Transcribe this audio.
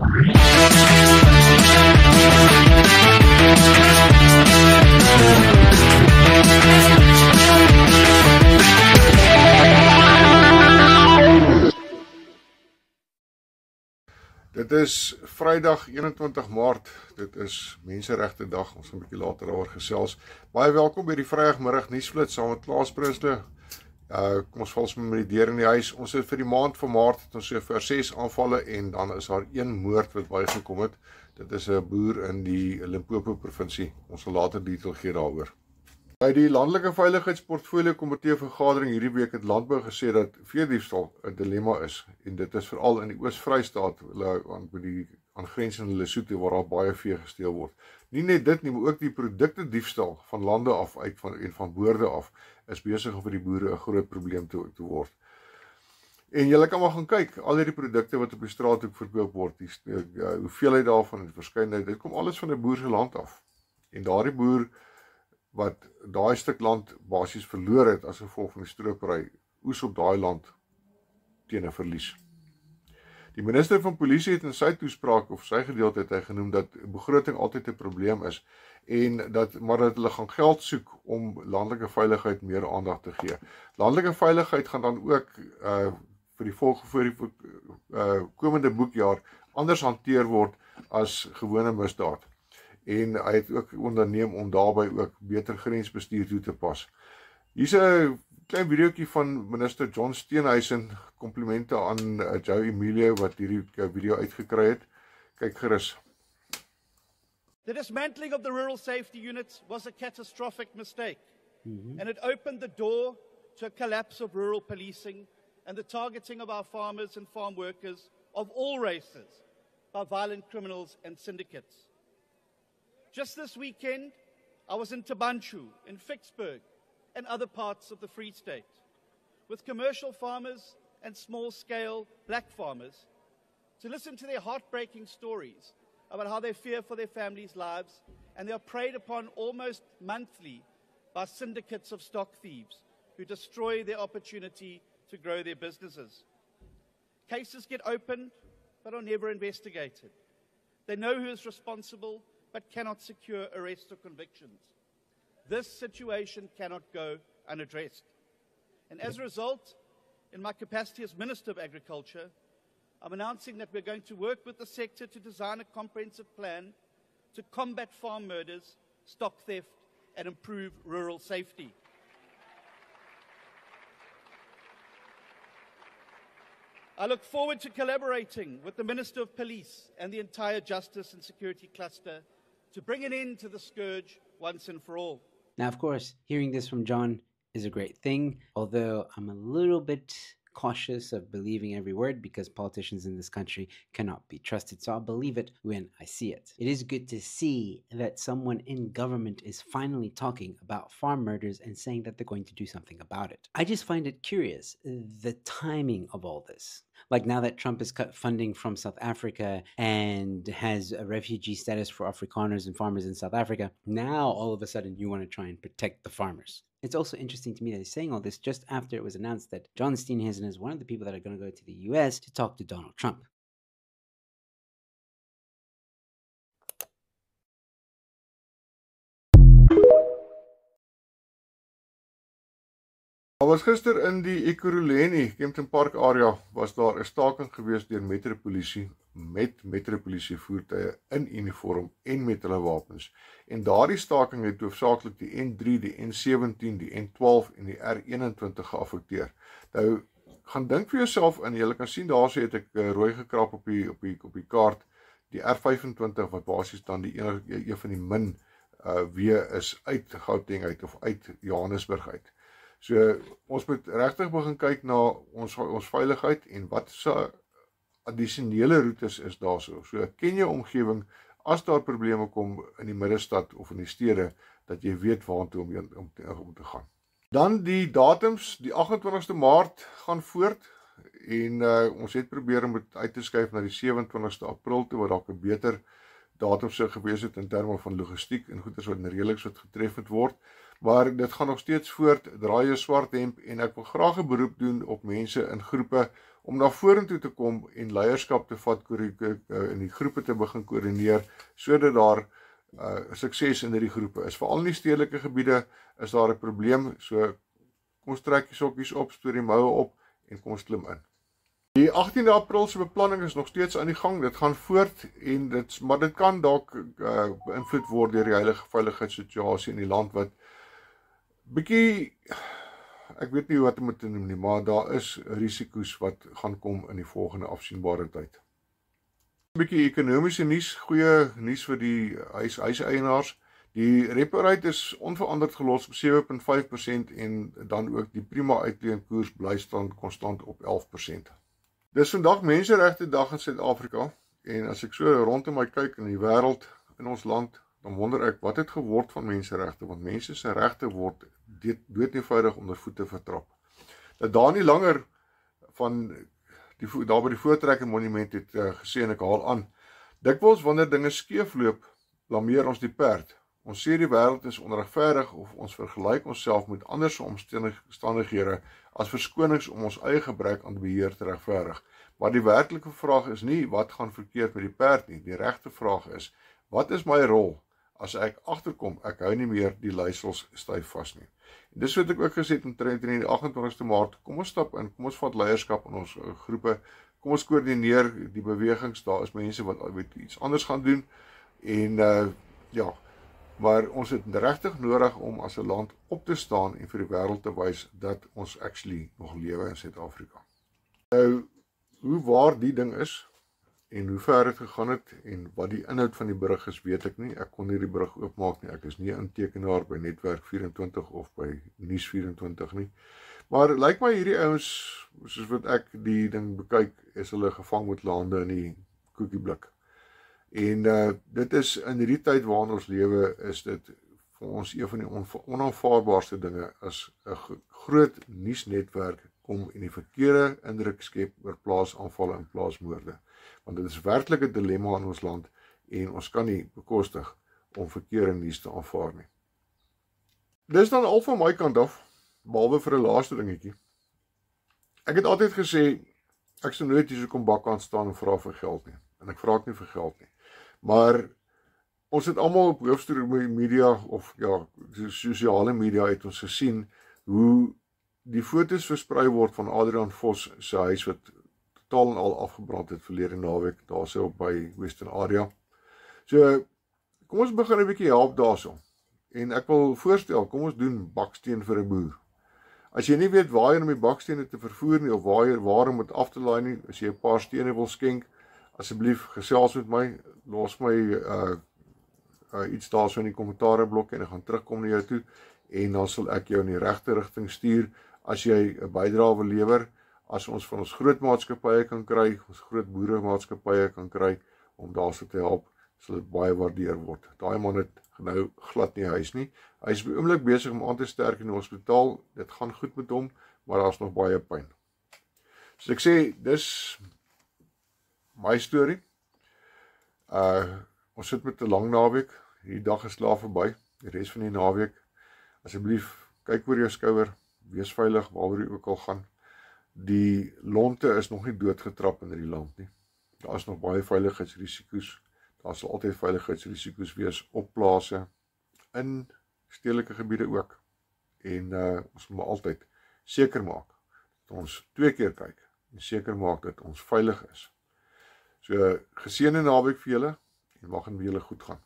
Dit is Vrydag 21 Maart, dit is Menseregte Dag, ons gaan 'n bietjie later daaroor gesels. Baie welkom by die Vrydagmiddag nuusflits saam met Klaas Prinsloo. Kom ons val sommer met die deur in die huis. Ons het vir die maand van Maart het ons vir 6 aanvalle en dan is daar 1 moord wat bygekom het. Dit is 'n boer in die Limpopo provinsie. Ons sal later detail gee daaroor. By die Landelike Veiligheidsportfolio Komitee vergadering hierdie week het Landbou gesê dat veediefstal 'n dilemma is en dit is veral in die Oos-Vrystaat by die aangrensende Lesotho waar daar baie vee gesteel word. Nie net dit nie, maar ook die produkte diefstal van lande af en van boorde af is besig om vir die boere 'n groot probleem te word. En julle kan maar gaan kyk, al hierdie produkte wat op die straathoek verkoop word, die hoeveelheid daarvan en die verskeidenheid, dit kom alles van 'n boer se land af. En daardie boer wat daai stuk land basies verloor het as gevolg van die stropery, oes op daai land teen 'n verlies. Die minister van polisie het in sy toespraak of sy gedeelte het hy genoem dat begroting altyd 'n probleem is en maar dat hulle gaan geld soek om landelike veiligheid meer aandag te gee. Landelike veiligheid gaan dan ook vir die komende boekjaar anders hanteer word as gewone misdaad. En hy het ook onderneem om daarby ook beter grensbestuur toe te pas. Hier's 'n klein videoetjie van minister John Steenhuisen, komplimente aan Joe Emilio wat hierdie video uitgekry het. Kyk gerus. The dismantling of the rural safety units was a catastrophic mistake, and it opened the door to a collapse of rural policing and the targeting of our farmers and farm workers of all races by violent criminals and syndicates. Just this weekend, I was in Tabanchu, in Vicksburg, and other parts of the Free State, with commercial farmers and small-scale black farmers, to listen to their heartbreaking stories about how they fear for their families' lives, and they are preyed upon almost monthly by syndicates of stock thieves who destroy their opportunity to grow their businesses. Cases get opened, but are never investigated. They know who is responsible, but cannot secure arrests or convictions. This situation cannot go unaddressed. And as a result, in my capacity as Minister of Agriculture, I'm announcing that we're going to work with the sector to design a comprehensive plan to combat farm murders, stock theft, and improve rural safety. I look forward to collaborating with the Minister of Police and the entire Justice and Security cluster to bring an end to the scourge once and for all. Now, of course, hearing this from John is a great thing, although I'm a little bit cautious of believing every word because politicians in this country cannot be trusted. So I'll believe it when I see it. It is good to see that someone in government is finally talking about farm murders and saying that they're going to do something about it. I just find it curious, the timing of all this. Like now that Trump has cut funding from South Africa and has a refugee status for Afrikaners and farmers in South Africa, now all of a sudden you want to try and protect the farmers. It's also interesting to me that he's saying all this just after it was announced that John Steenhuisen is one of the people that are going to go to the US to talk to Donald Trump. Daar was gister in die Ekurhuleni, Kempton Park area, was daar 'n staking gewees deur metropolisie met metropolisievoertuie in uniform en met hulle wapens. En daardie staking het hoofsaaklik die N3, die N17, die N12 en die R21 geaffekteer. Nou, gaan dink vir jouself in, jy kan sien daar het ek rooi gekrap op die kaart, die R25 wat basies dan die een van die min weer is uit Gauteng uit of uit Johannesburg uit. So ons moet regtig begin kyk na ons veiligheid en wat se addisionele roetes is daar so. So ken jou omgewing as daar probleme kom in die middestad of in die stede dat jy weet waartoe om te gaan. Dan die datums, die 28ste Maart gaan voort en ons het probeer om dit uit te skuif na die 27ste April toe wat dalk 'n beter datum sou gewees het in terme van logistiek en goeders wat reëliks wat getref het word. Maar dit gaan nog steeds voort, draai jou swart hemp en ek wil graag 'n beroep doen op mense in groepe om na vorentoe te kom en leierskap te vat in die groepe te begin koördineer, sodat daar sukses in hierdie groepe is. Veral in die stedelike gebiede is daar 'n probleem, so kom ons trek die sokkies op, stoor die moue op en kom ons klim in. Die 18de April se beplanning is nog steeds aan die gang, dit gaan voort, maar dit kan dalk beïnvloed word deur die huidige veiligheidssituasie in die land wat bietjie, ek weet nie wat om te noem nie, maar daar is risiko's wat gaan kom in die volgende afsienbare tyd. 'n Bietjie ekonomiese nuus, goeie nuus vir die huiseienaars. Die repo rate is onveranderd gelos op 7.5% en dan ook die prima uitleenkoers bly konstant op 11%. Dis vandag Menseregte Dag in Suid-Afrika en as ek so rondom my kyk in die wêreld, in ons land, dan wonder ek wat het geword van menseregte, want mense se regte word doodeenvoudig onder voete vertrap. Dat daar nie langer van daar by die Voortrekker Monument het gesê, en ek haal aan, dikwels wanneer dinge skeefloop, blameer ons die perd. Ons sê die wêreld is onregverdig of ons vergelyk onsself met ander omstandighede as verskonings om ons eie gebrek aan beheer te regverdig. Maar die werklike vraag is nie wat gaan verkeerd met die perd nie. Die regte vraag is, wat is my rol as ek agterkom, ek hou nie meer die leiersels styf vas nie. En dis wat ek ook gesê het omtrent in die 28ste Maart, kom ons stap in, kom ons vat leierskap in ons groepe, kom ons koördineer die bewegings, daar is mense wat iets anders gaan doen, en ja, maar ons het regtig nodig om as 'n land op te staan en vir die wêreld te wys dat ons actually nog lewe in Suid-Afrika. Nou, hoe waar die ding is, en hoe ver het gegaan het, en wat die inhoud van die berig is, weet ek nie. Ek kon nie die berig oopmaak nie, ek is nie 'n tekenaar by Netwerk 24 of by Nuus 24 nie. Maar lyk my hierdie ouens, soos wat ek die ding bekyk, is hulle gevang met hulle hande in die koekieblik. En dit is in hierdie tyd waarin ons lewe, is dit vir ons een van die onaanvaarbaarste dinge as 'n groot nuusnetwerk kom en die verkeerde indruk skep oor plaasaanvalle en plaasmoorde. Want dit is werklik 'n dilemma in ons land en ons kan nie bekostig om verkeerde nuus te aanvaar nie. Dis dan al van my kant af, behalwe vir 'n laaste dingetjie. Ek het altyd gesê, ek sou nooit hier kom bakkant staan en vra vir geld nie. En ek vra ook nie vir geld nie. Maar ons het almal op hoofstroom media of ja, sosiale media het ons gesien hoe die foto's versprei word van Adrian Vos se huis wat totaal en al afgebrand het verlede naweek daarso by Western Area. So kom ons begin 'n bietjie help daarso. En ek wil voorstel, kom ons doen baksteen vir 'n boer. As jy nie weet waar jy om die bakstene te vervoer nie of waar om dit af te laai nie, as jy 'n paar stene wil skenk, asseblief gesels met my, los my iets daarso in die kommentaarblok en ek gaan terugkom na jou toe en dan sal ek jou in die regte rigting stuur as jy 'n bydrae wil lewer, as ons van ons groot maatskappye kan kry, ons groot boeremaatskappye kan kry om daarso te help, sal dit baie waardeer word. Daai man het nou glad nie huis nie. Hy is oomblik besig om aan te sterk in die hospitaal. Dit gaan goed met hom, maar daar's nog baie pyn. So ek sê, dis my storie. Ons sit met 'n lang naweek. Hierdie dag is klaar verby. Die res van die naweek, asseblief kyk oor jou skouer, wees veilig waaroor jy ook al gaan. Die lonte is nog nie doodgetrap in hierdie land nie. Daar is nog baie veiligheidsrisiko's. Daar sal altyd veiligheidsrisiko's wees op plase, in stedelike gebiede ook. En ons moet altyd seker maak dat ons 2 keer kyk en seker maak dat ons veilig is. So geseënde naweek vir julle en mag dit met julle goed gaan.